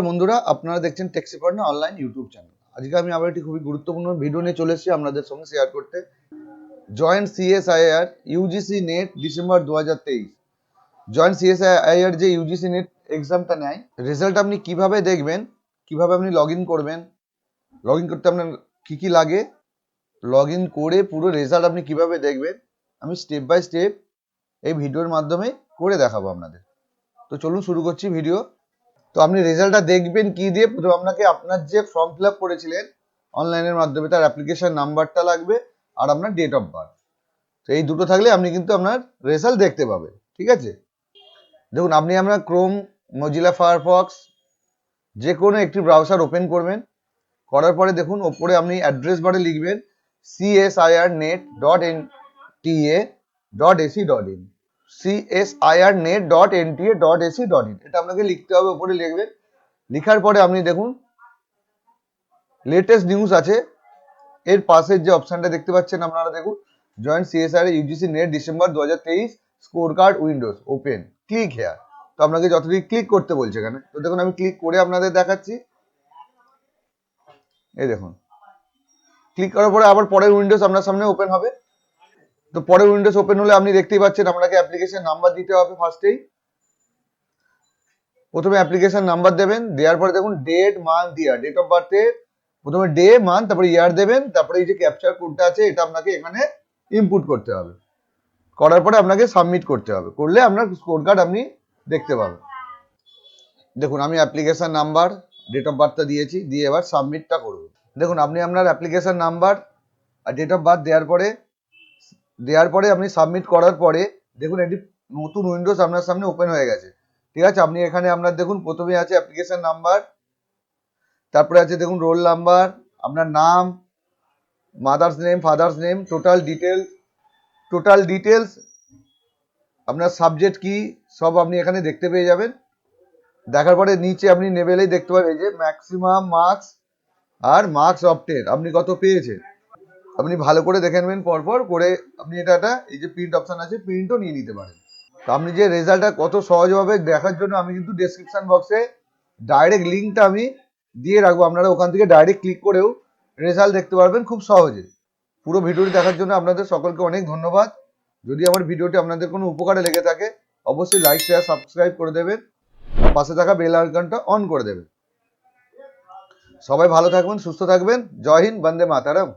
বন্ধুরা, আপনারা দেখছেন টেক্সিপার্টনার অনলাইন ইউটিউব চ্যানেল। আজকে আমি আবার একটি খুবই গুরুত্বপূর্ণ ভিডিও নিয়ে চলে এসেছি আপনাদের সঙ্গে শেয়ার করতে। Joint CSIR UGC net December 2023। Joint CSIR যে ইউজিসি নেট এক্সামটা নেয়, রেজাল্ট আপনি কিভাবে দেখবেন, কিভাবে আপনি লগ ইন করবেন, লগ ইন করতে আপনার কি কি লাগে, লগ ইন করে পুরো রেজাল্ট আপনি কিভাবে দেখবেন, আমি স্টেপ বাই স্টেপ এই ভিডিওর মাধ্যমে করে দেখাবো আপনাদের। তো চলুন শুরু করছি ভিডিও। তো আপনি রেজাল্টটা দেখবেন কি দিয়ে? প্রথমে আপনাকে আপনার যে ফর্ম ফিল আপ করেছিলেন অনলাইনের মাধ্যমে তার অ্যাপ্লিকেশন নাম্বারটা লাগবে আর আপনার ডেট অফ বার্থ। তো এই দুটো থাকলে আপনি কিন্তু আপনার রেজাল্ট দেখতে পাবেন। ঠিক আছে, দেখুন আপনি আপনার ক্রোম, মজিলা ফায়ারফক্স যে কোনো একটি ব্রাউজার ওপেন করবেন। করার পরে দেখুন ওপরে আপনি অ্যাড্রেস বারে লিখবেন csirnet.nta.ac.in csirnet.nta.ac.in। এটা আপনাকে লিখতে হবে, উপরে লিখবেন। লিখার পরে আপনি দেখুন লেটেস্ট নিউজ আছে, এর পাশের যে অপশনটা দেখতে পাচ্ছেন আপনারা, দেখুন joint CSR UGC net December 2023 score card Windows open, click here. তো আপনাকে যতটুকু ক্লিক করতে বলছে এখানে, তো দেখুন আমি ক্লিক করে আপনাদের দেখাচ্ছি। এই দেখুন, ক্লিক করার পরে আবার পরের উইন্ডোজ আপনার সামনে ওপেন হবে। তো পরের উইন্ডোজ ওপেন হলে আপনি দেখতেই পাচ্ছেন আপনাকে অ্যাপ্লিকেশন নাম্বার দিতে হবে। ফার্স্টেই প্রথমে অ্যাপ্লিকেশন নাম্বার দেবেন, দেওয়ার পরে দেখুন date, month, year, date of বার্থে প্রথমে ডে, মান্থ, তারপরে ইয়ার দেবেন। তারপরে এই যে ক্যাপচার কোডটা আছে এটা আপনাকে এখানে ইনপুট করতে হবে। করার পরে আপনাকে সাবমিট করতে হবে, করলে আপনার স্কোর কার্ড আপনি দেখতে পাবেন। দেখুন আমি অ্যাপ্লিকেশন নাম্বার, ডেট অফ বার্থটা দিয়েছি, দিয়ে এবার সাবমিটটা করব। দেখুন আপনি আপনার অ্যাপ্লিকেশন নাম্বার আর ডেট অফ বার্থ দেওয়ার পরে আপনি সাবমিট করার পরে দেখুন একটি নতুন উইন্ডোজ আপনার সামনে ওপেন হয়ে গেছে। ঠিক আছে, আপনি এখানে আপনার দেখুন প্রথমে আছে অ্যাপ্লিকেশন নাম্বার, তারপরে আছে দেখুন রোল নাম্বার, আপনার নাম, mother's name, father's name, total details, আপনার সাবজেক্ট কি, সব আপনি এখানে দেখতে পেয়ে যাবেন। দেখার পরে নিচে আপনি নেবেলেই দেখতে পাবেন এই যে ম্যাক্সিমাম মার্কস আর মার্কস অবটেন, আপনি কত পেয়েছেন। আপনি ভালো করে দেখে নেবেন পরপর করে, আপনি এটা এই যে প্রিন্ট অপশন আছে, প্রিন্টও নিয়ে নিতে পারেন। তো আপনি যে রেজাল্টটা কত সহজভাবে দেখার জন্য আমি কিন্তু ডেসক্রিপশন বক্সে ডাইরেক্ট লিঙ্কটা আমি দিয়ে রাখবো, আপনারা ওখান থেকে ডাইরেক্ট ক্লিক করেও রেজাল্ট দেখতে পারবেন খুব সহজে। পুরো ভিডিওটি দেখার জন্য আপনাদের সকলকে অনেক ধন্যবাদ। যদি আমার ভিডিওটি আপনাদের কোনো উপকারে লেগে থাকে অবশ্যই লাইক, শেয়ার, সাবস্ক্রাইব করে দেবেন আর পাশে থাকা বেল আইকনটা অন করে দেবেন। সবাই ভালো থাকবেন, সুস্থ থাকবেন। জয় হিন্দ, বন্দে মাতারম।